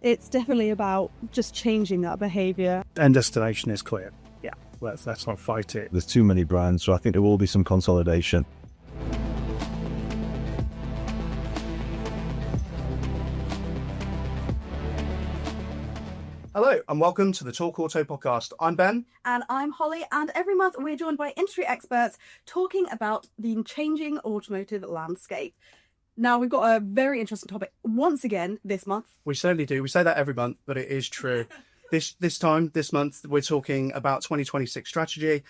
It's definitely about just changing that behaviour. End destination is clear. Yeah, let's not fight it. There's too many brands, so I think there will be some consolidation. Hello and welcome to the Talk Auto podcast. I'm Ben. And I'm Holly, and every month we're joined by industry experts talking about the changing automotive landscape. Now, we've got a very interesting topic once again this month. We certainly do. We say that every month, but it is true. This month, we're talking about 2026 strategy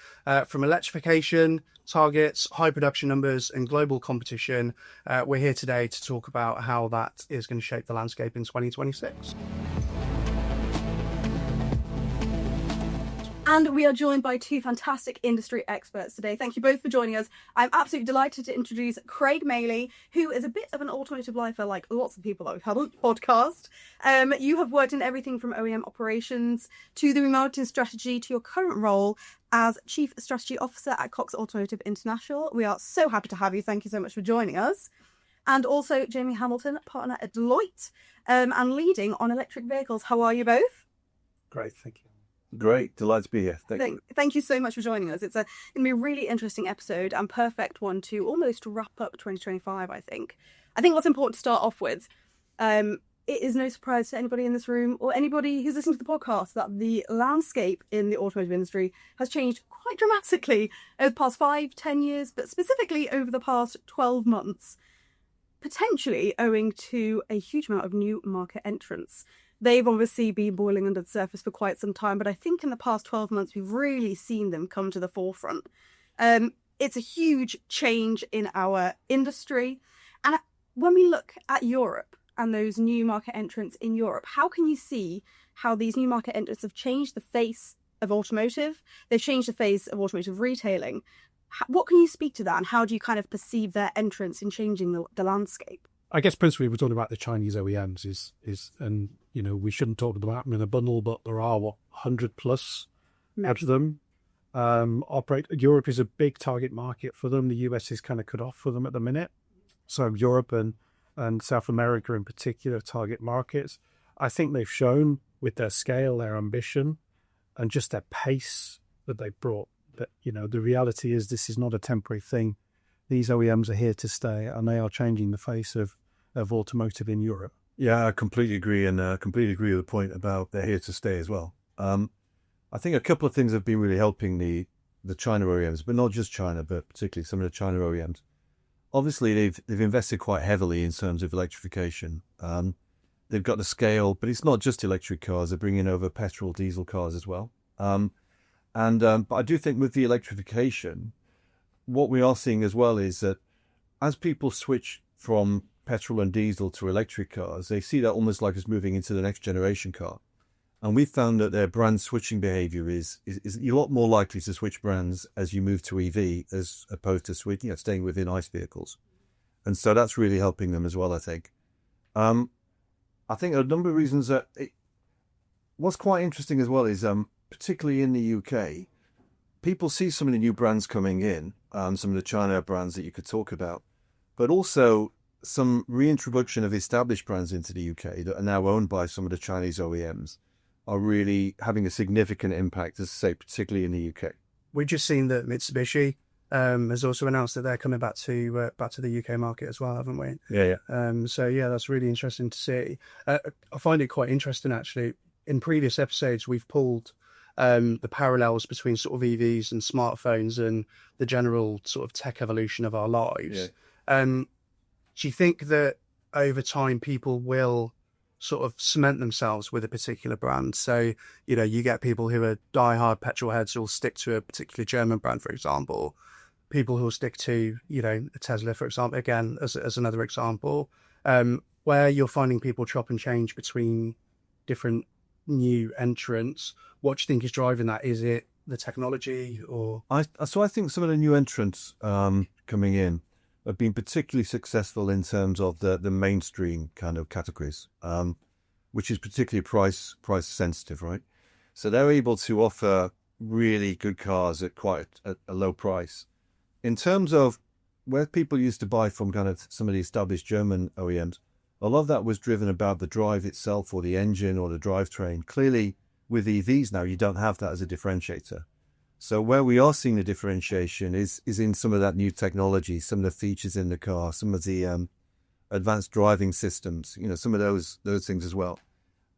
from electrification, targets, high production numbers, and global competition. We're here today to talk about how that is going to shape the landscape in 2026. And we are joined by two fantastic industry experts today. Thank you both for joining us. I'm absolutely delighted to introduce Craig Mailey, who is a bit of an automotive lifer like lots of people that we've had on the podcast. You have worked in everything from OEM operations to the remarketing strategy to your current role as Chief Strategy Officer at Cox Automotive International. We are so happy to have you. Thank you so much for joining us. And also Jamie Hamilton, partner at Deloitte, and leading on electric vehicles. How are you both? Great, thank you. Great, delighted to be here. Thank you so much for joining us. It's going to be a really interesting episode and perfect one to almost wrap up 2025, I think. I think what's important to start off with, it is no surprise to anybody in this room or anybody who's listening to the podcast that the landscape in the automotive industry has changed quite dramatically over the past 5-10 years, but specifically over the past 12 months, potentially owing to a huge amount of new market entrants. They've obviously been boiling under the surface for quite some time, but I think in the past 12 months, we've really seen them come to the forefront. It's a huge change in our industry. And when we look at Europe and those new market entrants in Europe, how can you see how these new market entrants have changed the face of automotive? They've changed the face of automotive retailing. What can you speak to that, and how do you kind of perceive their entrance in changing the landscape? I guess principally we're talking about the Chinese OEMs and we shouldn't talk about them in a bundle, but there are 100 plus of them operate. Europe is a big target market for them. The US is kind of cut off for them at the minute. So Europe and South America in particular, target markets. I think they've shown with their scale, their ambition, and just their pace that they brought that, the reality is this is not a temporary thing. These OEMs are here to stay, and they are changing the face of automotive in Europe. Yeah, I completely agree, and completely agree with the point about they're here to stay as well. I think a couple of things have been really helping the China OEMs, but not just China, but particularly some of the China OEMs. Obviously, they've invested quite heavily in terms of electrification. They've got the scale, but it's not just electric cars. They're bringing over petrol, diesel cars as well. But I do think with the electrification, what we are seeing as well is that as people switch from petrol and diesel to electric cars, they see that almost like it's moving into the next generation car. And we've found that their brand switching behavior is you're a lot more likely to switch brands as you move to EV as opposed to staying within ICE vehicles. And so that's really helping them as well, I think. I think a number of reasons that what's quite interesting as well is particularly in the UK, people see some of the new brands coming in, some of the China brands that you could talk about, but also some reintroduction of established brands into the UK that are now owned by some of the Chinese OEMs are really having a significant impact, as I say, particularly in the UK. We've just seen that Mitsubishi has also announced that they're coming back to the UK market as well, haven't we? Yeah. So that's really interesting to see. I find it quite interesting actually. In previous episodes, we've pulled the parallels between sort of EVs and smartphones and the general sort of tech evolution of our lives. Yeah. Do you think that over time people will sort of cement themselves with a particular brand? So, you get people who are diehard petrol heads who will stick to a particular German brand, for example. People who will stick to, a Tesla, for example, again, as another example, where you're finding people chop and change between different new entrants. What do you think is driving that? Is it the technology or? I think some of the new entrants coming in have been particularly successful in terms of the mainstream kind of categories, which is particularly price sensitive, right? So they're able to offer really good cars at quite a low price. In terms of where people used to buy from kind of some of the established German OEMs, a lot of that was driven about the drive itself or the engine or the drivetrain. Clearly, with EVs now, you don't have that as a differentiator. So where we are seeing the differentiation is in some of that new technology, some of the features in the car, some of the advanced driving systems, some of those things as well.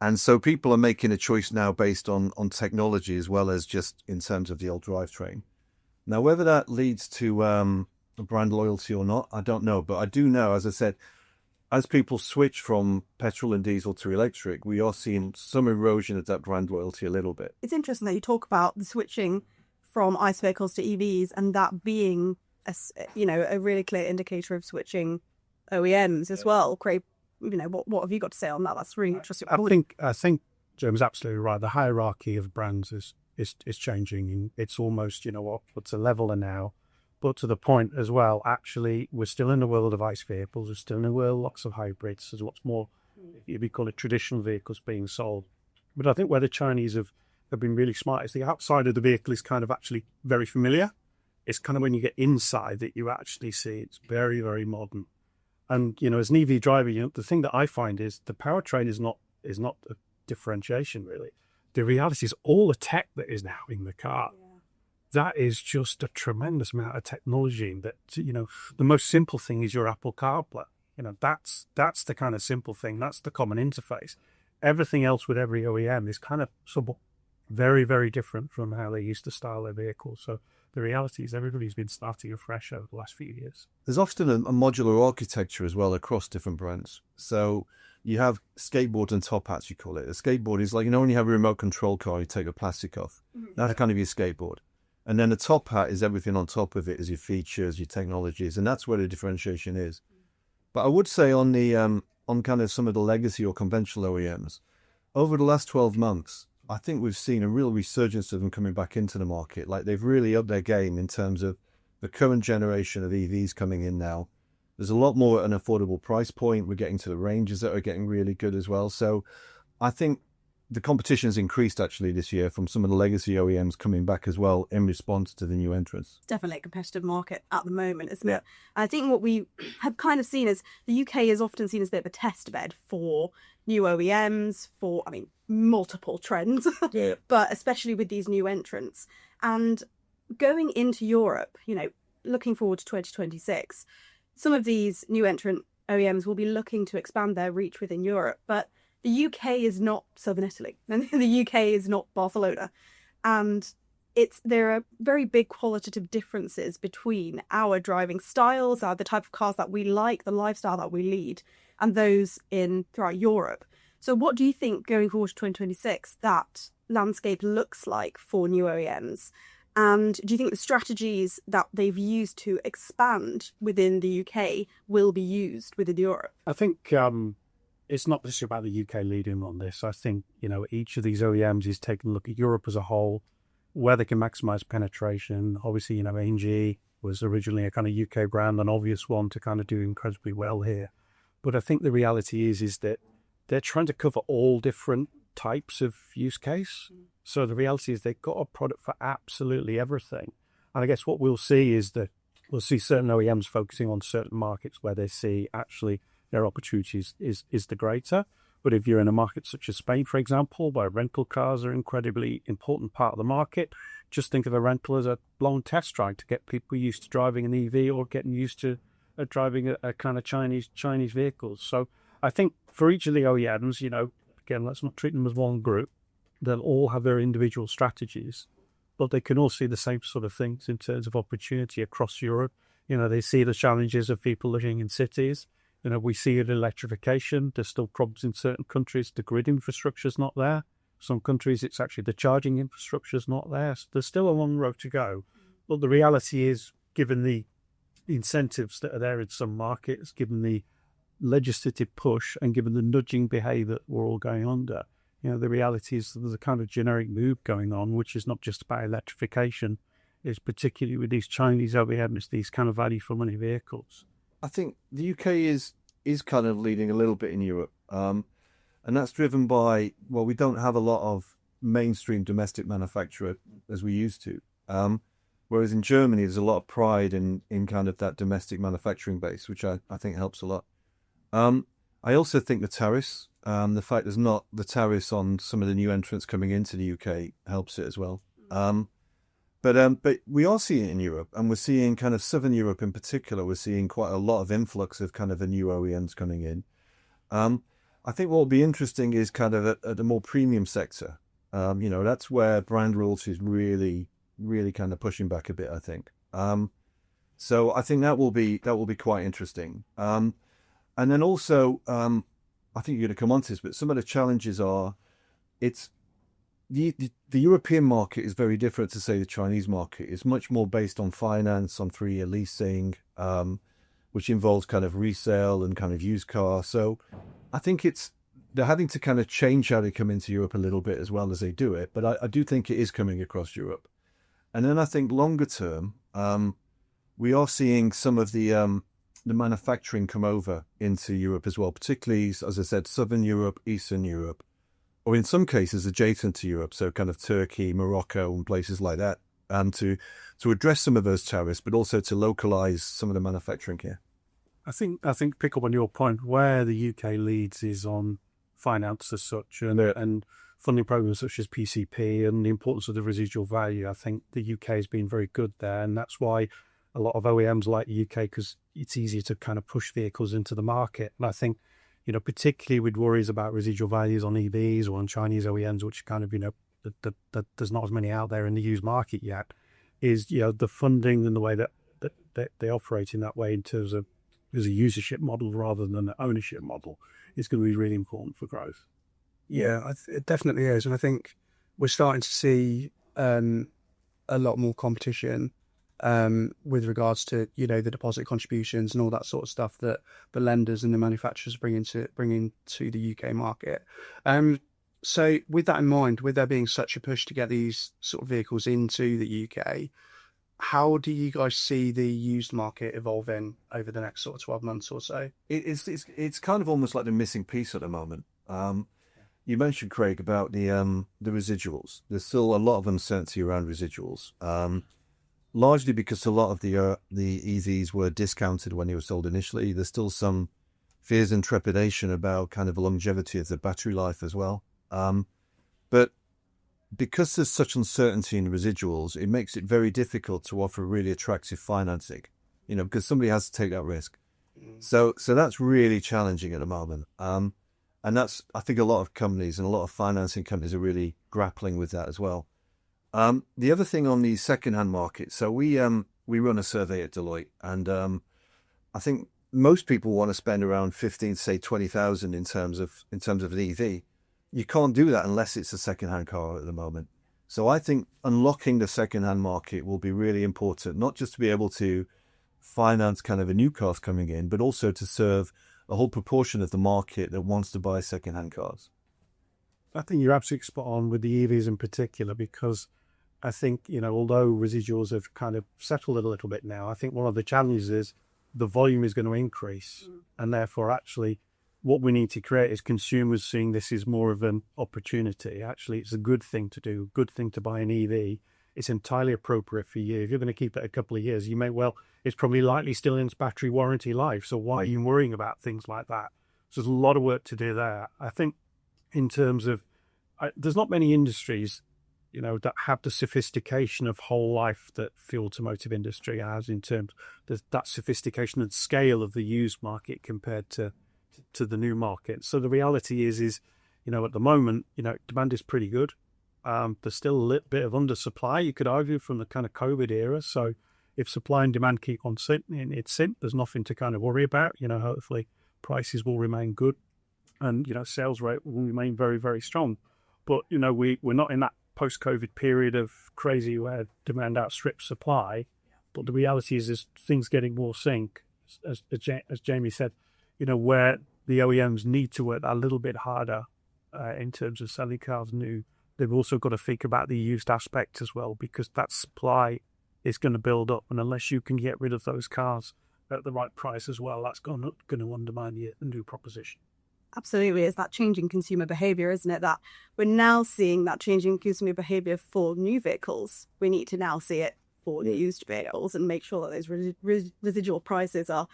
And so people are making a choice now based on technology as well as just in terms of the old drivetrain. Now, whether that leads to brand loyalty or not, I don't know. But I do know, as I said, as people switch from petrol and diesel to electric, we are seeing some erosion of that brand loyalty a little bit. It's interesting that you talk about the switching from ICE vehicles to EVs and that being a really clear indicator of switching OEMs as well. Craig, what have you got to say on that? That's really interesting. I think Jim's absolutely right. The hierarchy of brands is changing. It's almost, it's a leveler now. But to the point as well, actually, we're still in the world of ICE vehicles. We're still in the world of lots of hybrids. There's lots more, we call it traditional vehicles being sold. But I think where the Chinese have been really smart is the outside of the vehicle is kind of actually very familiar. It's kind of when you get inside that you actually see it's very, very modern. And, as an EV driver, the thing that I find is the powertrain is not a differentiation, really. The reality is all the tech that is now in the car. Yeah. That is just a tremendous amount of technology that, the most simple thing is your Apple CarPlay. That's the kind of simple thing. That's the common interface. Everything else with every OEM is kind of very, very different from how they used to style their vehicles. So the reality is everybody's been starting afresh over the last few years. There's often a modular architecture as well across different brands. So you have skateboards and top hats, you call it. A skateboard is like, when you have a remote control car, you take the plastic off. Mm-hmm. That's kind of your skateboard. And then the top hat is everything on top of it, is your features, your technologies, and that's where the differentiation is. But I would say on the on kind of some of the legacy or conventional OEMs, over the last 12 months, I think we've seen a real resurgence of them coming back into the market. Like they've really upped their game in terms of the current generation of EVs coming in now. There's a lot more at an affordable price point. We're getting to the ranges that are getting really good as well. So I think the competition has increased actually this year from some of the legacy OEMs coming back as well in response to the new entrants. Definitely a competitive market at the moment, isn't it? I think what we have kind of seen is the UK is often seen as a bit of a test bed for new OEMs, for, multiple trends, but especially with these new entrants. And going into Europe, looking forward to 2026, some of these new entrant OEMs will be looking to expand their reach within Europe, but the UK is not Southern Italy, and the UK is not Barcelona. And there are very big qualitative differences between our driving styles, the type of cars that we like, the lifestyle that we lead, and those throughout Europe. So what do you think going forward to 2026 that landscape looks like for new OEMs? And do you think the strategies that they've used to expand within the UK will be used within Europe? I think it's not just about the UK leading on this. I think, each of these OEMs is taking a look at Europe as a whole, where they can maximize penetration. Obviously, AMG was originally a kind of UK brand, an obvious one to kind of do incredibly well here. But I think the reality is that they're trying to cover all different types of use case. So the reality is they've got a product for absolutely everything. And I guess what we'll see is that we'll see certain OEMs focusing on certain markets where they see actually their opportunities is the greater. But if you're in a market such as Spain, for example, where rental cars are an incredibly important part of the market, just think of a rental as a blown test drive to get people used to driving an EV or getting used to driving a kind of Chinese vehicles. So I think for each of the OEMs, again, let's not treat them as one group. They'll all have their individual strategies, but they can all see the same sort of things in terms of opportunity across Europe. They see the challenges of people living in cities. We see it in electrification. There's still problems in certain countries. The grid infrastructure is not there. Some countries, it's actually the charging infrastructure is not there. So there's still a long road to go. But the reality is, given the incentives that are there in some markets, given the legislative push and given the nudging behaviour that we're all going under, the reality is that there's a kind of generic move going on, which is not just about electrification. It's particularly with these Chinese OEMs, these kind of value for money vehicles. I think the UK is kind of leading a little bit in Europe. And that's driven by, we don't have a lot of mainstream domestic manufacturer as we used to. Whereas in Germany, there's a lot of pride in kind of that domestic manufacturing base, which I think helps a lot. I also think the tariffs, the fact there's not the tariffs on some of the new entrants coming into the UK helps it as well. But we are seeing it in Europe, and we're seeing kind of Southern Europe in particular. We're seeing quite a lot of influx of kind of the new OEMs coming in. I think what will be interesting is kind of at the more premium sector. That's where brand royalty is really, really kind of pushing back a bit, I think. So I think that will be quite interesting. And then also, I think you're going to come on to this, but some of the challenges are, it's the European market is very different to, say, the Chinese market. It's much more based on finance, on 3-year leasing, which involves kind of resale and kind of used car. So I think they're having to kind of change how they come into Europe a little bit as well as they do it. But I do think it is coming across Europe. And then I think longer term, we are seeing some of the manufacturing come over into Europe as well, particularly, as I said, Southern Europe, Eastern Europe, or in some cases adjacent to Europe, so kind of Turkey, Morocco, and places like that, and to address some of those tariffs, but also to localize some of the manufacturing here. I think pick up on your point, where the UK leads is on finance as such, and funding programs such as PCP and the importance of the residual value. I think the UK has been very good there, and that's why a lot of OEMs like the UK, because it's easier to kind of push vehicles into the market. And I think, particularly with worries about residual values on EVs or on Chinese OEMs, which kind of, that there's not as many out there in the used market yet, is, the funding and the way that they operate in that way in terms of as a usership model rather than an ownership model is going to be really important for growth. Yeah, it definitely is. And I think we're starting to see a lot more competition with regards to, the deposit contributions and all that sort of stuff that the lenders and the manufacturers bring into the UK market. So with that in mind, with there being such a push to get these sort of vehicles into the UK, how do you guys see the used market evolving over the next sort of 12 months or so? It's kind of almost like the missing piece at the moment. You mentioned, Craig, about the residuals. There's still a lot of uncertainty around residuals, largely because a lot of the EVs were discounted when they were sold initially. There's still some fears and trepidation about kind of the longevity of the battery life as well. But because there's such uncertainty in residuals, it makes it very difficult to offer really attractive financing, because somebody has to take that risk. So that's really challenging at the moment. And that's, I think, a lot of companies and a lot of financing companies are really grappling with that as well. The other thing on the second-hand market, so we run a survey at Deloitte, and I think most people want to spend around 15, say 20,000 in terms of an EV. You can't do that unless it's a second-hand car at the moment. So I think unlocking the second-hand market will be really important, not just to be able to finance kind of a new cars coming in, but also to serve a whole proportion of the market that wants to buy second-hand cars. I think you're absolutely spot on with the EVs in particular, because I think, although residuals have kind of settled a little bit now, I think one of the challenges is the volume is going to increase. And therefore, actually, what we need to create is consumers seeing this as more of an opportunity. Actually, it's a good thing to do, good thing to buy an EV. It's entirely appropriate for you. If you're going to keep it a couple of years, it's probably likely still in its battery warranty life. So why are you worrying about things like that? So there's a lot of work to do there. I think in terms of, there's not many industries, that have the sophistication of whole life that the automotive industry has, in terms of that sophistication and scale of the used market compared to the new market. So the reality is at the moment, demand is pretty good. There's still a little bit of undersupply, you could argue, from the kind of COVID era. So if supply and demand keep on sitting, there's nothing to kind of worry about. Hopefully prices will remain good, and sales rate will remain very, very strong. But we're not in that post-COVID period of crazy where demand outstrips supply. But the reality is things getting more sync, as Jamie said, where the OEMs need to work a little bit harder in terms of selling cars new. They've also got to think about the used aspect as well, because that supply is going to build up. And unless you can get rid of those cars at the right price as well, that's going to undermine the new proposition. Absolutely. It's that changing consumer behaviour, isn't it? That we're now seeing that changing consumer behaviour for new vehicles. We need to now see it for the used vehicles and make sure that those residual prices are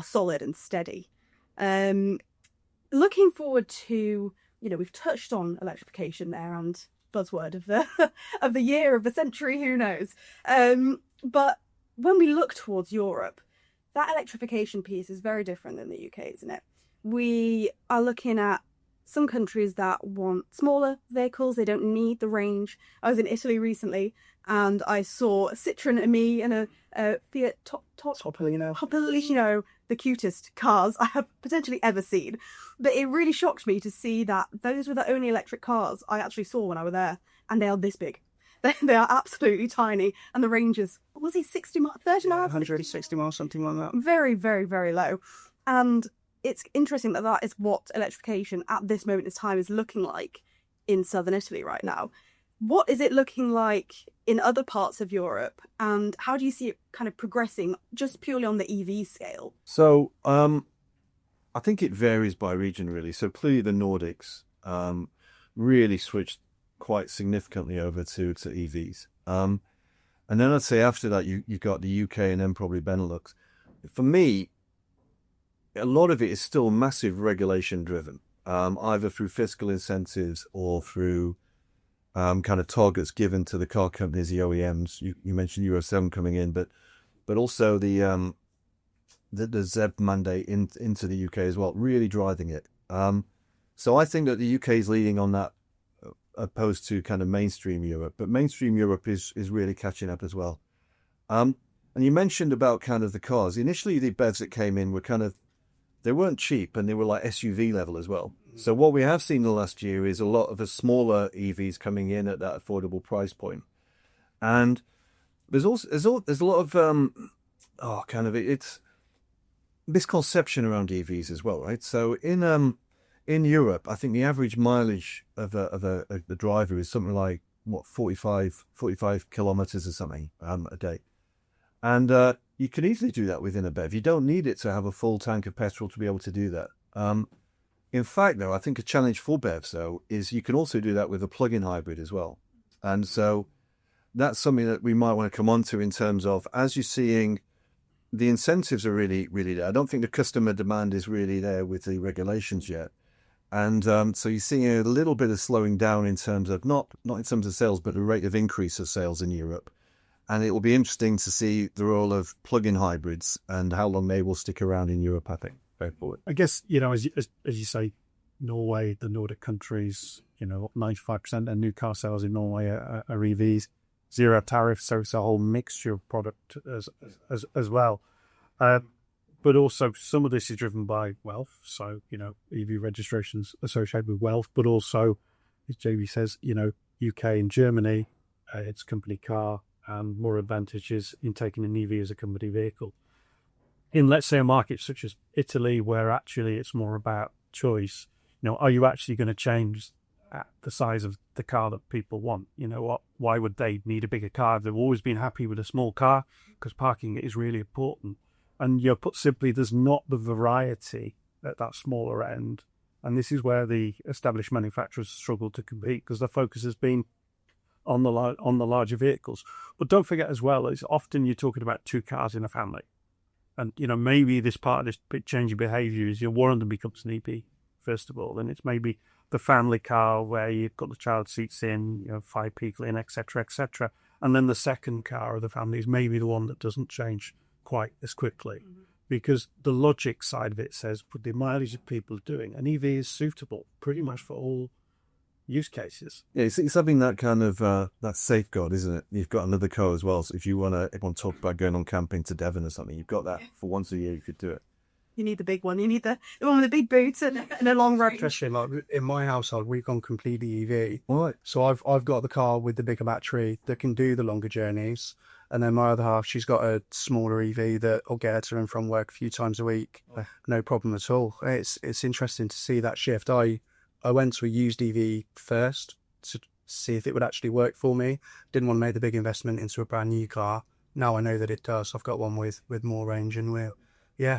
solid and steady. looking forward to, we've touched on electrification there and buzzword of the of the year, of the century, who knows. But when we look towards Europe, that electrification piece is very different than the UK, isn't it? We are looking at some countries that want smaller vehicles. They don't need the range. I was in Italy recently and I saw a Citroen Ami and a Fiat Topolino, the cutest cars I have potentially ever seen. But it really shocked me to see that those were the only electric cars I actually saw when I was there, and they are this big. They are absolutely tiny, and the range is, was he 60 miles, 30 miles? 160 miles, something like that. Very, very, very low. And it's interesting that that is what electrification at this moment in time is looking like in southern Italy right now. What is it looking like in other parts of Europe, and how do you see it kind of progressing just purely on the EV scale? So I think it varies by region, really. So clearly the Nordics really switched quite significantly over to EVs. And then I'd say after that, you've got the UK and then probably Benelux. For me, a lot of it is still massive regulation driven, either through fiscal incentives or through kind of targets given to the car companies, the OEMs. You mentioned Euro 7 coming in, but also the ZEB mandate into the UK as well, really driving it. So I think that the UK is leading on that, opposed to kind of mainstream Europe. But mainstream Europe is really catching up as well. And you mentioned about kind of the cars. Initially, the BEVs that came in were they weren't cheap, and they were like SUV level as well. So what we have seen in the last year is a lot of the smaller EVs coming in at that affordable price point. And there's a lot of it's misconception around EVs as well, right? So in Europe, I think the average mileage of the driver is something like 45 kilometers or something a day, and you can easily do that within a BEV. You don't need it to have a full tank of petrol to be able to do that. In fact, though, I think a challenge for BEVs, though, is you can also do that with a plug-in hybrid as well. And so that's something that we might want to come on to in terms of, as you're seeing, the incentives are really, really there. I don't think the customer demand is really there with the regulations yet. And so you're seeing a little bit of slowing down in terms of, not in terms of sales, but the rate of increase of sales in Europe. And it will be interesting to see the role of plug-in hybrids and how long they will stick around in Europe, I think, going forward. I guess, as you say, Norway, the Nordic countries, 95% of new car sales in Norway are EVs, zero tariff, so it's a whole mixture of product as well. But also some of this is driven by wealth, so, EV registrations associated with wealth, but also, as JB says, UK and Germany, it's company car, and more advantages in taking an EV as a company vehicle. In, let's say, a market such as Italy, where actually it's more about choice, are you actually going to change the size of the car that people want? Why would they need a bigger car? They've always been happy with a small car because parking is really important. And put simply, there's not the variety at that smaller end. And this is where the established manufacturers struggle to compete, because the focus has been on the larger vehicles. But don't forget as well, is often you're talking about two cars in a family. And, maybe this part of this change in behaviour is one of them becomes an EP, first of all. And it's maybe the family car where you've got the child seats in, 5 people in, etc., etc. And then the second car of the family is maybe the one that doesn't change quite as quickly. Mm-hmm. Because the logic side of it says, with the mileage that people are doing, an EV is suitable pretty much for all use cases. Yeah, it's having that kind of that safeguard, isn't it? You've got another car as well, so if you want to talk about going on camping to Devon or something, you've got that for once a year. You could do it. You need the big one. You need the one with the big boots and a long range. Especially like in my household, we've gone completely EV. Right. So I've got the car with the bigger battery that can do the longer journeys, and then my other half, she's got a smaller EV that will get her to and from work a few times a week, no problem at all. It's interesting to see that shift. I went to a used EV first to see if it would actually work for me. Didn't want to make the big investment into a brand new car. Now I know that it does. I've got one with more range, and we're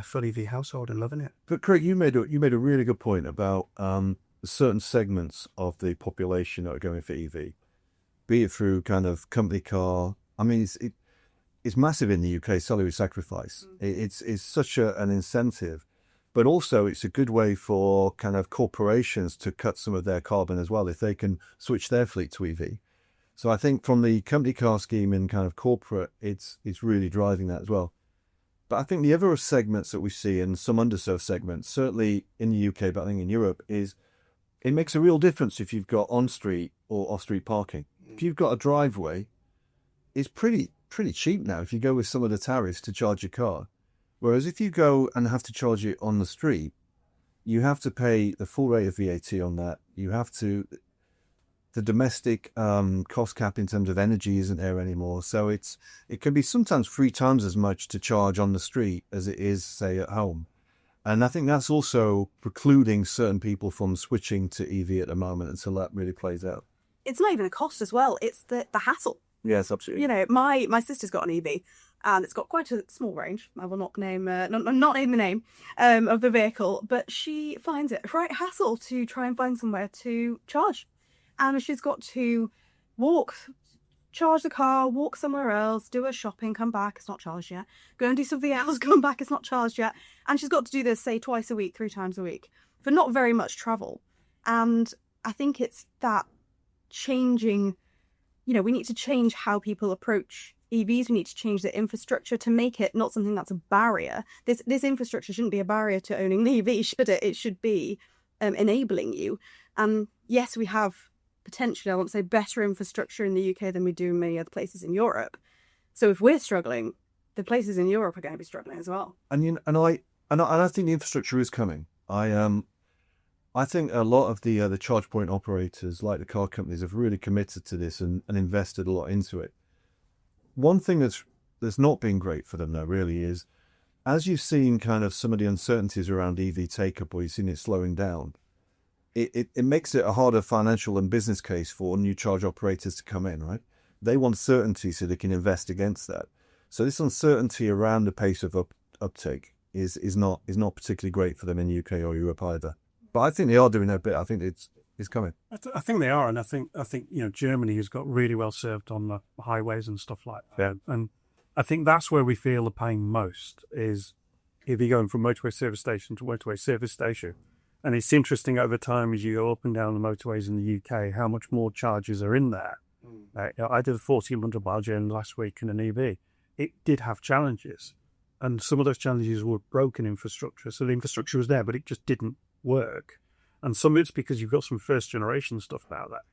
full EV household and loving it. But Craig, you made a really good point about certain segments of the population that are going for EV, be it through kind of company car. I mean, it's massive in the UK, salary sacrifice. It's such an incentive. But also it's a good way for kind of corporations to cut some of their carbon as well if they can switch their fleet to EV. So I think from the company car scheme and kind of corporate, it's really driving that as well. But I think the other segments that we see in some underserved segments, certainly in the UK, but I think in Europe, is it makes a real difference if you've got on-street or off-street parking. If you've got a driveway, it's pretty cheap now if you go with some of the tariffs to charge your car. Whereas if you go and have to charge it on the street, you have to pay the full rate of VAT on that. You have to... The domestic cost cap in terms of energy isn't there anymore. So it can be sometimes 3 times as much to charge on the street as it is, say, at home. And I think that's also precluding certain people from switching to EV at the moment until that really plays out. It's not even a cost as well. It's the hassle. Yes, absolutely. You know, my sister's got an EV and it's got quite a small range. I will not name not name the name of the vehicle, but she finds it right hassle to try and find somewhere to charge. And she's got to charge the car, walk somewhere else, do her shopping, come back, it's not charged yet. Go and do something else, come back, it's not charged yet. And she's got to do this, say, twice a week, 3 times a week for not very much travel. And I think it's that changing, you know, we need to change how people approach EVs. We need to change the infrastructure to make it not something that's a barrier. This infrastructure shouldn't be a barrier to owning an EV, should it? It should be enabling you. And yes, we have potentially, I want to say, better infrastructure in the UK than we do in many other places in Europe. So if we're struggling, the places in Europe are going to be struggling as well. And I think the infrastructure is coming. I think a lot of the charge point operators, like the car companies, have really committed to this and invested a lot into it. One thing that's not been great for them though, really, is as you've seen kind of some of the uncertainties around EV take-up, or you've seen it slowing down, it makes it a harder financial and business case for new charge operators to come in, right? They want certainty so they can invest against that. So this uncertainty around the pace of uptake is not particularly great for them in UK or Europe either. But I think they are doing their bit. I think it's coming. I think they are, and I think Germany has got really well served on the highways and stuff like that. Yeah. And I think that's where we feel the pain most is if you're going from motorway service station to motorway service station. And it's interesting over time as you go up and down the motorways in the UK how much more charges are in there. I did a 1,400-mile journey last week in an EV. It did have challenges, and some of those challenges were broken infrastructure. So the infrastructure was there, but it just didn't work. And some of it's because you've got some first-generation stuff out there.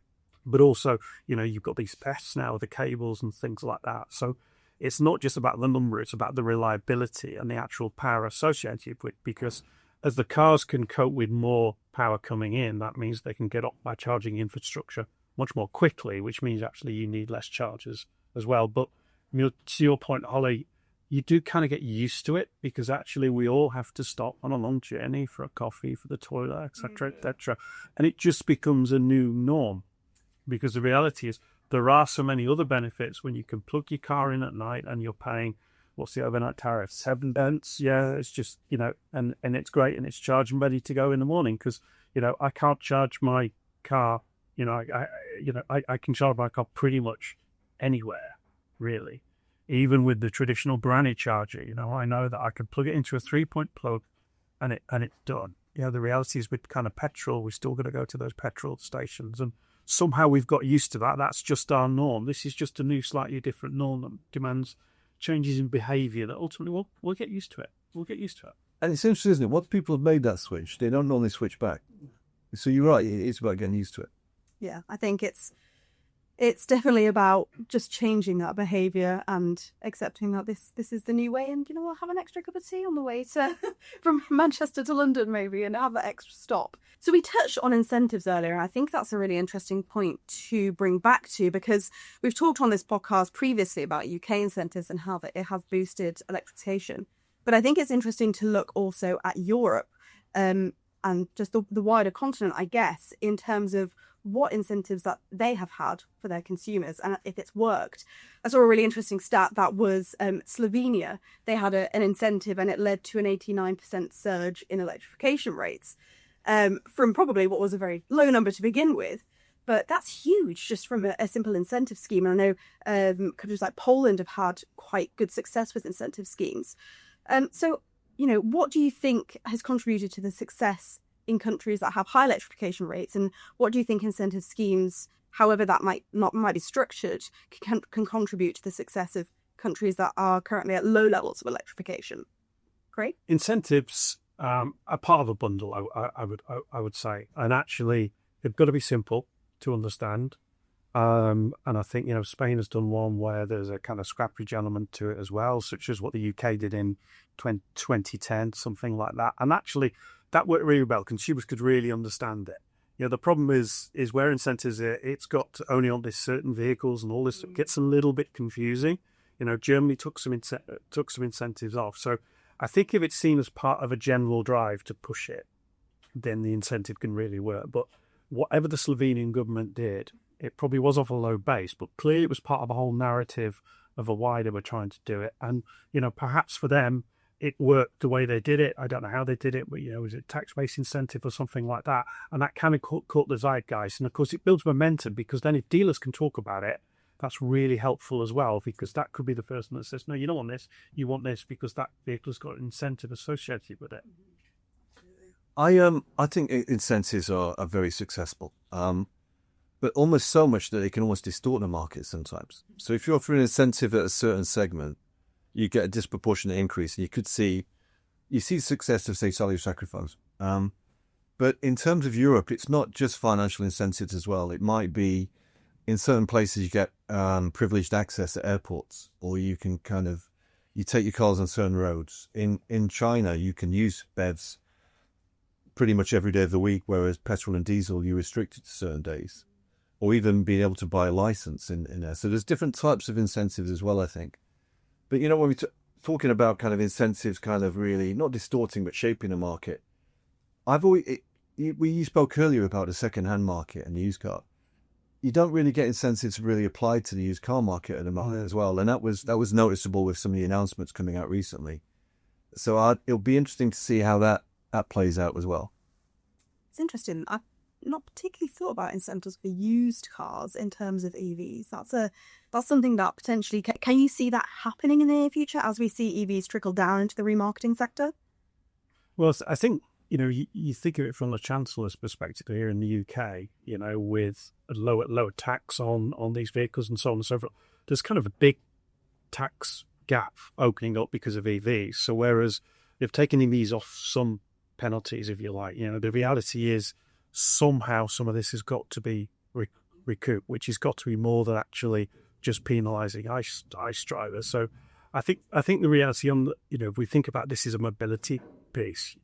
But also, you've got these pests now with the cables and things like that. So it's not just about the number, it's about the reliability and the actual power associated with it, because as the cars can cope with more power coming in, that means they can get up by charging infrastructure much more quickly, which means actually you need less chargers as well. But to your point, Holly, you do kind of get used to it because actually we all have to stop on a long journey for a coffee, for the toilet, etc., etc. And it just becomes a new norm because the reality is there are so many other benefits when you can plug your car in at night and you're paying, what's the overnight tariff? 7 pence. Yeah, it's just, and it's great and it's charged and ready to go in the morning because, I can't charge my car, I can charge my car pretty much anywhere, really. Even with the traditional branded charger, I know that I can plug it into a 3-point plug and it's done. The reality is with kind of petrol, we're still going to go to those petrol stations and somehow we've got used to that. That's just our norm. This is just a new, slightly different norm that demands changes in behaviour that ultimately we'll get used to it. We'll get used to it. And it's interesting, isn't it? Once people have made that switch, they don't normally switch back. So you're right, it's about getting used to it. Yeah, I think it's definitely about just changing that behaviour and accepting that this is the new way, and we'll have an extra cup of tea on the way to from Manchester to London maybe, and have that extra stop. So we touched on incentives earlier. I think that's a really interesting point to bring back to, because we've talked on this podcast previously about UK incentives and how that it has boosted electrification. But I think it's interesting to look also at Europe and just the wider continent, I guess, in terms of what incentives that they have had for their consumers and if it's worked. I saw a really interesting stat that was Slovenia. They had an incentive and it led to an 89% surge in electrification rates from probably what was a very low number to begin with. But that's huge just from a simple incentive scheme. And I know countries like Poland have had quite good success with incentive schemes. So what do you think has contributed to the success in countries that have high electrification rates, and what do you think incentive schemes, however that might be structured, can contribute to the success of countries that are currently at low levels of electrification? Craig? Incentives are part of a bundle, I would say, and actually they've got to be simple to understand. And I think, Spain has done one where there's a kind of scrappage element to it as well, such as what the UK did in 2010, something like that. And actually, that worked really well. Consumers could really understand it. The problem is where incentives it's got only on this certain vehicles and all this. It gets a little bit confusing. Germany took some incentives off. So I think if it's seen as part of a general drive to push it, then the incentive can really work. But whatever the Slovenian government did, it probably was off a low base, but clearly it was part of a whole narrative of why they were trying to do it. And, perhaps for them, it worked the way they did it. I don't know how they did it, but, was it tax-based incentive or something like that? And that kind of caught the zeitgeist. And, of course, it builds momentum, because then if dealers can talk about it, that's really helpful as well, because that could be the person that says, no, you don't want this, you want this, because that vehicle's got an incentive associated with it. I think incentives are very successful, but almost so much that they can almost distort the market sometimes. So if you're offering an incentive at a certain segment, you get a disproportionate increase, and you see success of, say, salary sacrifice. But in terms of Europe, it's not just financial incentives as well. It might be in certain places you get privileged access at airports, or you can you take your cars on certain roads. In China, you can use BEVs pretty much every day of the week, whereas petrol and diesel, you're restricted to certain days, or even being able to buy a license in there. So there's different types of incentives as well, I think. But, when we're talking about kind of incentives kind of really not distorting but shaping the market, you spoke earlier about the second-hand market and the used car. You don't really get incentives really applied to the used car market at the moment as well. And that was noticeable with some of the announcements coming out recently. So it'll be interesting to see how that plays out as well. It's interesting. I've not particularly thought about incentives for used cars in terms of EVs. That's something that potentially, can you see that happening in the near future as we see EVs trickle down into the remarketing sector? Well, I think, you think of it from the Chancellor's perspective here in the UK, with a lower tax on these vehicles and so on and so forth. There's kind of a big tax gap opening up because of EVs. So whereas they've taken EVs off some penalties, if you like, the reality is somehow some of this has got to be recouped, which has got to be more than actually just penalising ICE drivers. So I think the reality if we think about this as a mobility piece,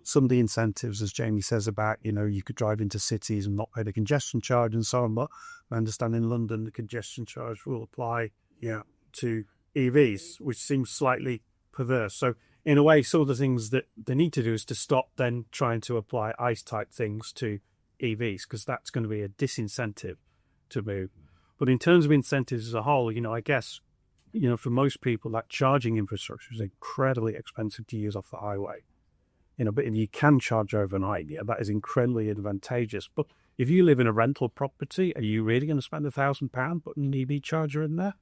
some of the incentives, as Jamie says about, you could drive into cities and not pay the congestion charge and so on. But I understand in London, the congestion charge will apply, to EVs, which seems slightly perverse. So in a way, some of the things that they need to do is to stop then trying to apply ICE-type things to EVs, because that's going to be a disincentive to move. But in terms of incentives as a whole, I guess, for most people, that charging infrastructure is incredibly expensive to use off the highway. But if you can charge overnight, that is incredibly advantageous. But if you live in a rental property, are you really going to spend £1,000 putting an EV charger in there?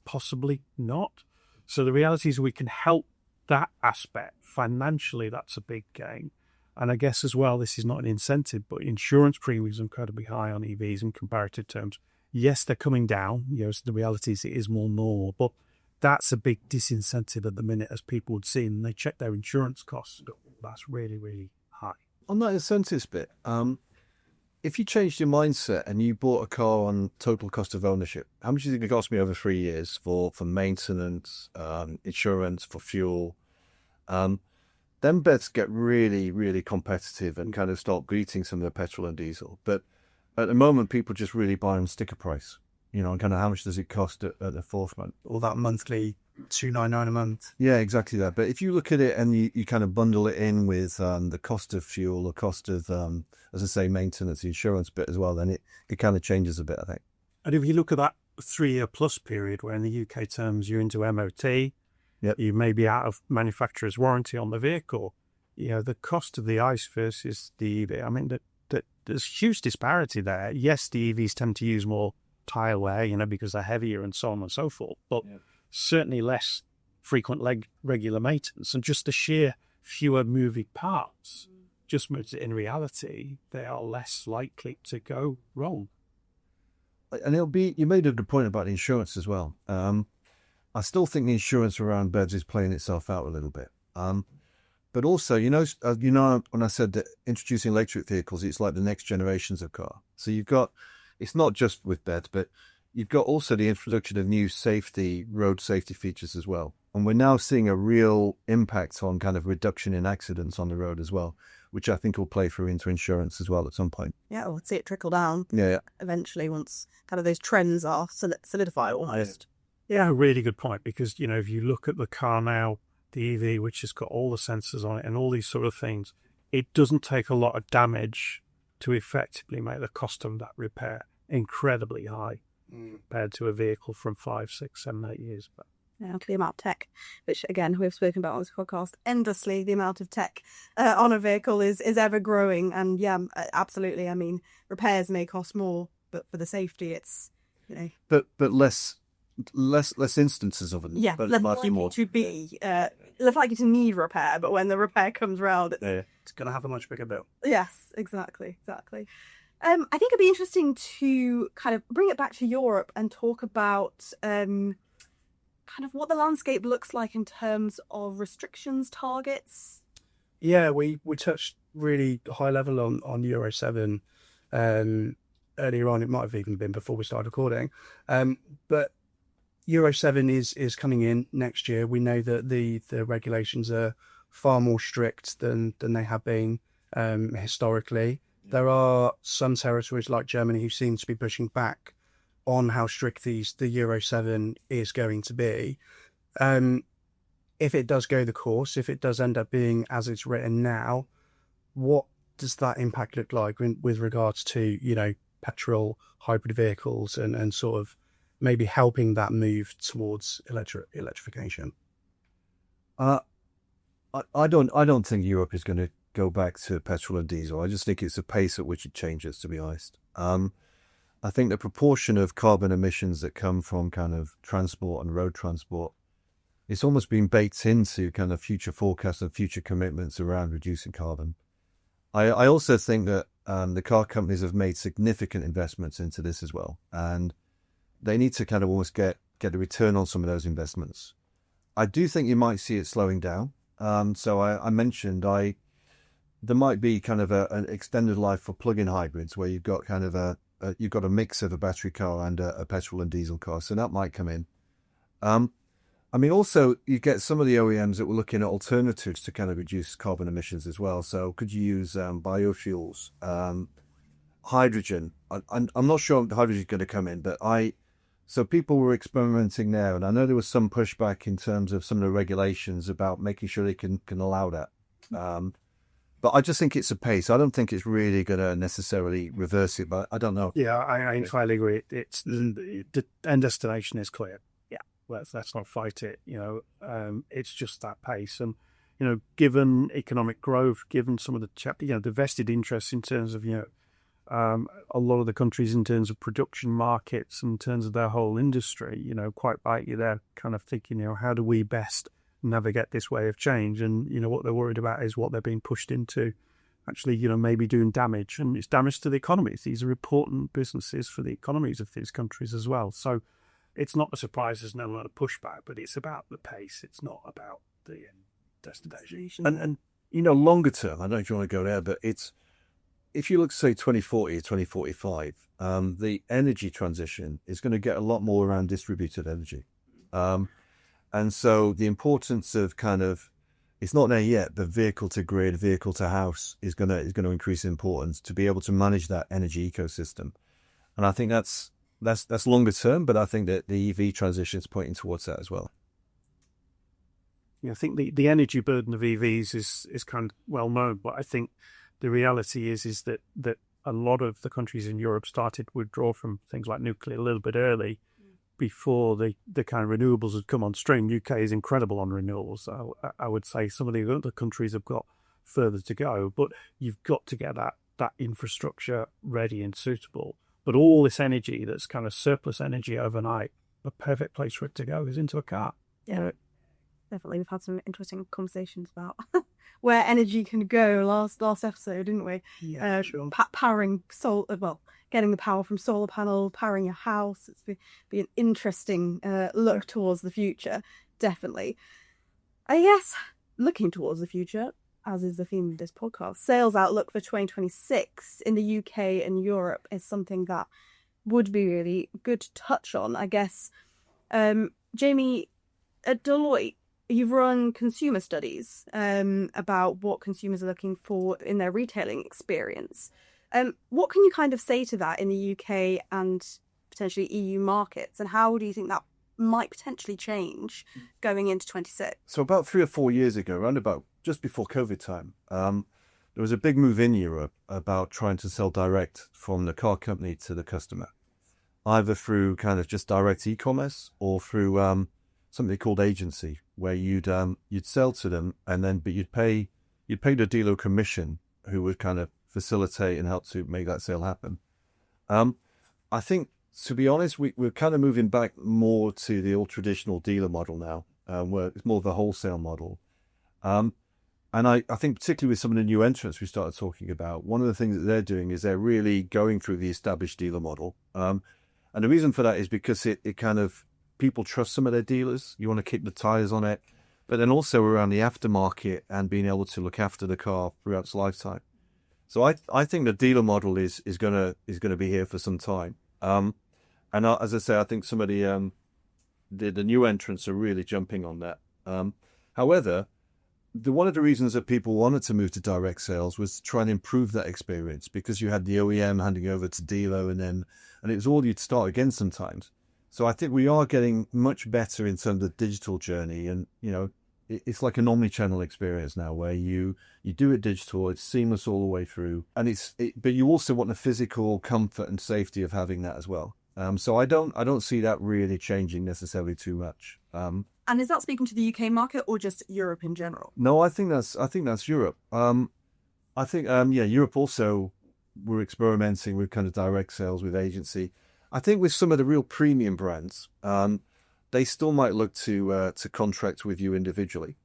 Possibly not. So the reality is we can help that aspect. Financially, that's a big gain. And I guess as well, this is not an incentive, but insurance premiums are incredibly high on EVs in comparative terms. Yes, they're coming down. So the reality is it is more normal, but that's a big disincentive at the minute, as people would see, and they check their insurance costs. That's really, really high. On that incentives bit, if you changed your mindset and you bought a car on total cost of ownership, how much do you think it cost me over 3 years for maintenance, insurance, for fuel? Then bets get really, really competitive and kind of start beating some of the petrol and diesel. But at the moment, people just really buy on sticker price. Kind of how much does it cost at the forefront? All that monthly $299 a month. Yeah, exactly that. But if you look at it and you kind of bundle it in with the cost of fuel, the cost of, as I say, maintenance, the insurance bit as well, then it kind of changes a bit, I think. And if you look at that 3-year plus period, where in the UK terms you're into MOT, yep, you may be out of manufacturer's warranty on the vehicle, the cost of the ICE versus the EV, I mean, there's huge disparity there. Yes, the EVs tend to use more tyre wear, because they're heavier and so on and so forth, but certainly less frequent regular maintenance, and just the sheer fewer moving parts just means that in reality they are less likely to go wrong. And you made a good point about the insurance as well. I still think the insurance around BEVs is playing itself out a little bit. But also, when I said that introducing electric vehicles, it's like the next generations of car. So it's not just with BEVs, but you've got also the introduction of new road safety features as well. And we're now seeing a real impact on kind of reduction in accidents on the road as well, which I think will play through into insurance as well at some point. Yeah, we'll see it trickle down. Yeah. Eventually, once kind of those trends are solidified almost. Yeah, really good point. Because, if you look at the car now, the EV, which has got all the sensors on it and all these sort of things, it doesn't take a lot of damage to effectively make the cost of that repair incredibly high compared to a vehicle from 5, 6, 7, 8 years back. Yeah, the amount of tech, which again we've spoken about on this podcast endlessly, the amount of tech on a vehicle is ever growing, and yeah, absolutely. I mean, repairs may cost more, but for the safety, it's but less instances of it. Yeah, but less likely more to be less likely to need repair, but when the repair comes round, It's going to have a much bigger bill. Yes, exactly. I think it'd be interesting to kind of bring it back to Europe and talk about kind of what the landscape looks like in terms of restrictions, targets. Yeah, we touched really high level on Euro 7 earlier on. It might have even been before we started recording. But Euro 7 is coming in next year. We know that the regulations are far more strict than they have been historically. There are some territories like Germany who seem to be pushing back on how strict the Euro 7 is going to be. If it does go the course, if it does end up being as it's written now, what does that impact look like with regards to, petrol hybrid vehicles and sort of maybe helping that move towards electrification? I don't think Europe is going to go back to petrol and diesel. I just think it's the pace at which it changes, to be honest. I think the proportion of carbon emissions that come from kind of transport and road transport, it's almost been baked into kind of future forecasts and future commitments around reducing carbon. I also think that the car companies have made significant investments into this as well, and they need to kind of almost get a return on some of those investments. I do think you might see it slowing down. So I mentioned there might be kind of an extended life for plug-in hybrids where you've got kind of you've got a mix of a battery car and a petrol and diesel car. So that might come in. I mean, also you get some of the OEMs that were looking at alternatives to kind of reduce carbon emissions as well. So could you use biofuels, hydrogen? I'm not sure if hydrogen is going to come in, but so people were experimenting there, and I know there was some pushback in terms of some of the regulations about making sure they can allow that. But I just think it's a pace. I don't think it's really going to necessarily reverse it, but I don't know. Yeah, I entirely agree. It's the end destination is clear. Yeah, let's not fight it. It's just that pace, and given economic growth, given some of the vested interests in terms of a lot of the countries in terms of production markets, in terms of their whole industry, quite rightly they're kind of thinking, how do we best navigate this way of change? And what they're worried about is what they're being pushed into actually maybe doing damage, and it's damage to the economies. These are important businesses for the economies of these countries as well. So it's not a surprise there's no lot of pushback, but it's about the pace. It's not about the destination. And longer term, I don't know if you want to go there, but if you look, say, 2040 or 2045, the energy transition is going to get a lot more around distributed energy. And so the importance of it's not there yet, but vehicle to grid, vehicle to house is going to increase in importance to be able to manage that energy ecosystem. And I think that's longer term, but I think that the EV transition is pointing towards that as well. Yeah, I think the energy burden of EVs is kind of well known, but I think the reality is that a lot of the countries in Europe started to withdraw from things like nuclear a little bit early before the kind of renewables had come on stream. UK is incredible on renewables. So I would say some of the other countries have got further to go, but you've got to get that infrastructure ready and suitable. But all this energy that's kind of surplus energy overnight, the perfect place for it to go is into a car. Yeah. Definitely, we've had some interesting conversations about where energy can go. Last episode, didn't we? Yeah, sure. Powering getting the power from solar panel, powering your house. It's be an interesting look towards the future. Definitely, I guess looking towards the future, as is the theme of this podcast. Sales outlook for 2026 in the UK and Europe is something that would be really good to touch on. I guess, Jamie, at Deloitte, you've run consumer studies about what consumers are looking for in their retailing experience. What can you kind of say to that in the UK and potentially EU markets, and how do you think that might potentially change going into 26? So about 3 or 4 years ago, around about just before COVID time, there was a big move in Europe about trying to sell direct from the car company to the customer, either through kind of just direct e-commerce or through something called agency, where you'd sell to them but you'd pay the dealer commission, who would kind of facilitate and help to make that sale happen. I think, to be honest, we're kind of moving back more to the old traditional dealer model now, where it's more of a wholesale model. And I think particularly with some of the new entrants we started talking about, one of the things that they're doing is they're really going through the established dealer model. And the reason for that is because it kind of, people trust some of their dealers. You want to keep the tires on it, but then also around the aftermarket and being able to look after the car throughout its lifetime. So I think the dealer model is gonna be here for some time. As I say, I think some of the new entrants are really jumping on that. However, one of the reasons that people wanted to move to direct sales was to try and improve that experience, because you had the OEM handing over to dealer, and it was all you'd start again sometimes. So I think we are getting much better in terms of the digital journey, and it's like an omni-channel experience now, where you do it digital, it's seamless all the way through, and but you also want the physical comfort and safety of having that as well. So I don't see that really changing necessarily too much. And is that speaking to the UK market or just Europe in general? No, I think that's Europe. I think Europe also, we're experimenting with kind of direct sales with agency. I think with some of the real premium brands, they still might look to contract with you individually.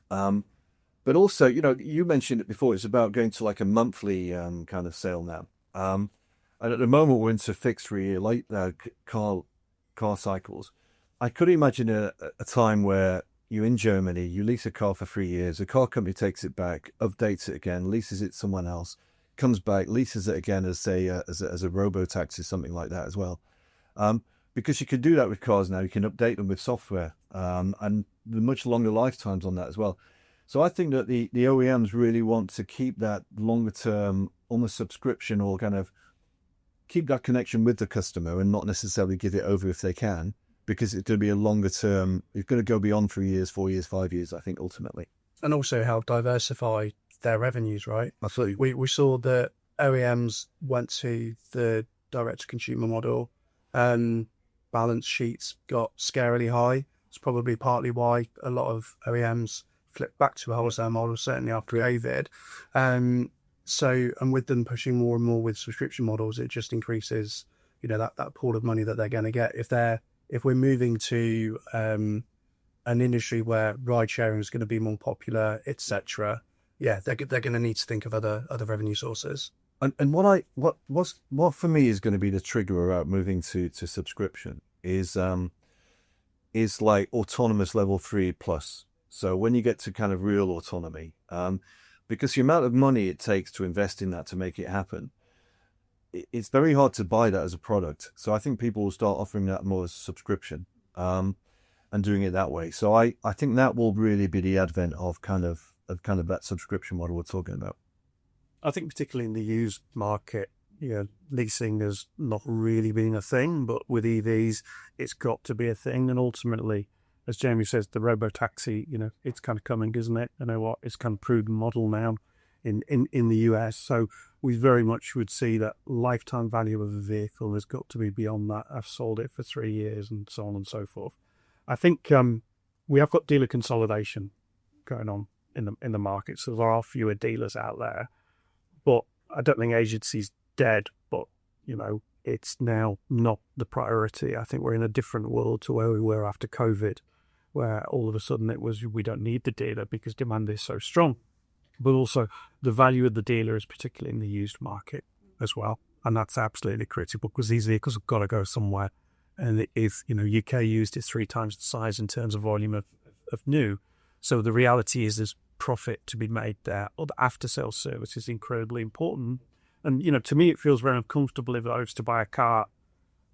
But also, you mentioned it before, it's about going to like a monthly kind of sale now. And at the moment, we're into fixed 3-year car cycles. I could imagine a time where you're in Germany, you lease a car for 3 years, a car company takes it back, updates it again, leases it to someone else, comes back, leases it again as a robo-taxi, something like that as well. Because you can do that with cars now, you can update them with software, and the much longer lifetimes on that as well. So I think that the OEMs really want to keep that longer term, almost subscription, or kind of keep that connection with the customer and not necessarily give it over if they can, because it's going to be a longer term, it's going to go beyond 3 years, 4 years, 5 years, I think, ultimately. And also help diversify their revenues, right? Absolutely. We saw that OEMs went to the direct-to-consumer model, and balance sheets got scarily high. It's probably partly why a lot of OEMs flipped back to a wholesale model, certainly after COVID. And with them pushing more and more with subscription models, it just increases, that pool of money that they're going to get. If we're moving to an industry where ride sharing is going to be more popular, etc., they're going to need to think of other revenue sources. And what for me is going to be the trigger about moving to subscription is like autonomous level 3+. So when you get to kind of real autonomy, because the amount of money it takes to invest in that to make it happen, it's very hard to buy that as a product. So I think people will start offering that more as a subscription, and doing it that way. So I think that will really be the advent of kind of that subscription model we're talking about. I think particularly in the used market, leasing has not really been a thing, but with EVs, it's got to be a thing. And ultimately, as Jamie says, the robo-taxi, it's kind of coming, isn't it? It's kind of proven model now in the US. So we very much would see that lifetime value of a vehicle has got to be beyond that. I've sold it for 3 years and so on and so forth. I think we have got dealer consolidation going on in the market, so there are fewer dealers out there. But I don't think agency's dead, but it's now not the priority. I think we're in a different world to where we were after COVID, where all of a sudden it was, we don't need the dealer because demand is so strong. But also the value of the dealer is particularly in the used market as well. And that's absolutely critical because these vehicles have got to go somewhere. And it is, UK used is 3 times the size in terms of volume of new. So the reality is there's profit to be made there. Or the after-sales service is incredibly important. And, to me, it feels very uncomfortable if I was to buy a car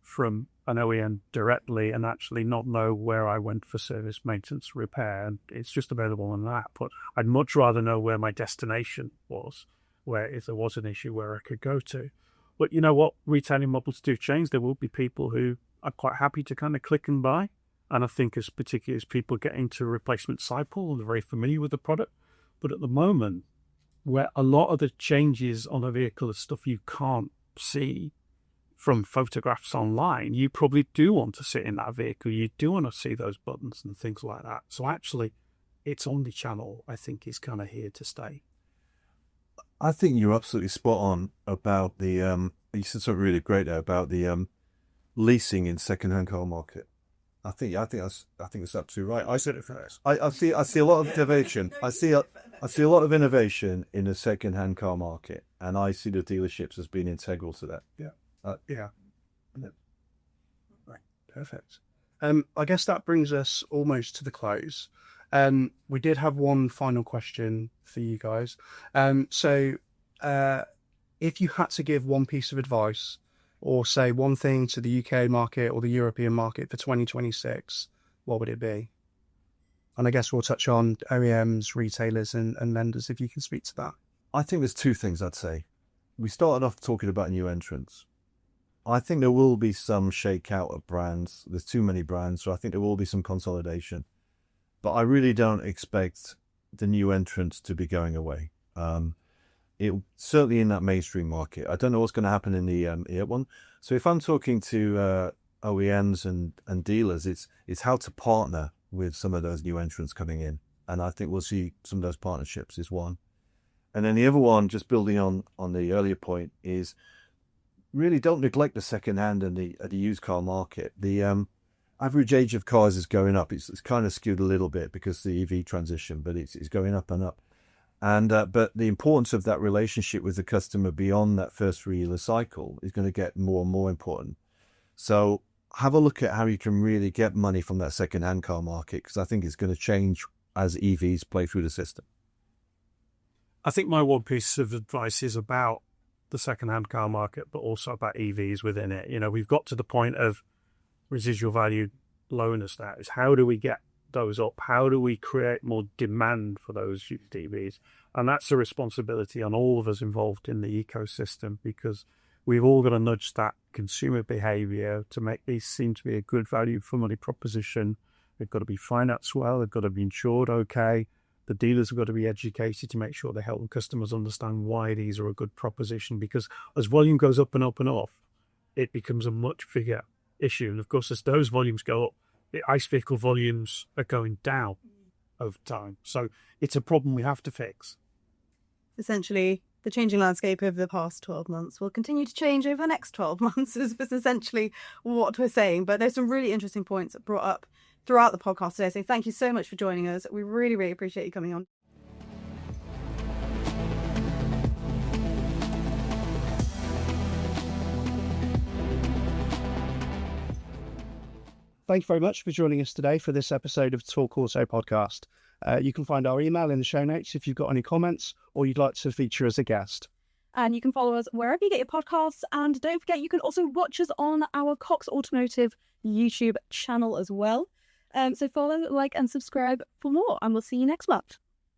from an OEM directly and actually not know where I went for service, maintenance, repair. And it's just available on that. But I'd much rather know where my destination was, where if there was an issue where I could go to. But you know what? Retailing models do change. There will be people who are quite happy to kind of click and buy. And I think particularly as people get into a replacement cycle, they're very familiar with the product. But at the moment, where a lot of the changes on a vehicle is stuff you can't see from photographs online, you probably do want to sit in that vehicle. You do want to see those buttons and things like that. So actually, it's omnichannel, I think, is kind of here to stay. I think you're absolutely spot on about the, you said something really great there about the leasing in second-hand car market. I think that's absolutely right. I said it first. I see a lot of innovation. I see a lot of innovation in the second-hand car market, and I see the dealerships as being integral to that. Yeah. Right. Perfect. I guess that brings us almost to the close. We did have one final question for you guys. So if you had to give one piece of advice or say one thing to the UK market or the European market for 2026, what would it be? And I guess we'll touch on OEMs, retailers and lenders, if you can speak to that. I think there's 2 things I'd say. We started off talking about new entrants. I think there will be some shakeout of brands. There's too many brands, so I think there will be some consolidation. But I really don't expect the new entrants to be going away. Certainly in that mainstream market. I don't know what's going to happen in the one. So if I'm talking to OEMs and dealers, it's how to partner with some of those new entrants coming in. And I think we'll see some of those partnerships is one. And then the other one, just building on the earlier point, is really don't neglect the second-hand and the used car market. The average age of cars is going up. It's kind of skewed a little bit because of the EV transition, but it's going up and up. And but the importance of that relationship with the customer beyond that first 3-year cycle is going to get more and more important. So have a look at how you can really get money from that second-hand car market, because I think it's going to change as EVs play through the system. I think my one piece of advice is about the second-hand car market, but also about EVs within it. We've got to the point of residual value lowness now. Is how do we get those up? How do we create more demand for those used EVs? And that's a responsibility on all of us involved in the ecosystem, because we've all got to nudge that consumer behaviour to make these seem to be a good value for money proposition. They've got to be financed well. They've got to be insured okay. The dealers have got to be educated to make sure they help customers understand why these are a good proposition, because as volume goes up and up and up, it becomes a much bigger issue. And of course, as those volumes go up, the ICE vehicle volumes are going down over time. So it's a problem we have to fix. Essentially, the changing landscape over the past 12 months will continue to change over the next 12 months is essentially what we're saying. But there's some really interesting points brought up throughout the podcast today. So thank you so much for joining us. We really, really appreciate you coming on. Thank you very much for joining us today for this episode of Talk Auto Podcast. You can find our email in the show notes if you've got any comments or you'd like to feature as a guest. And you can follow us wherever you get your podcasts. And don't forget, you can also watch us on our Cox Automotive YouTube channel as well. So follow, like, and subscribe for more. And we'll see you next month.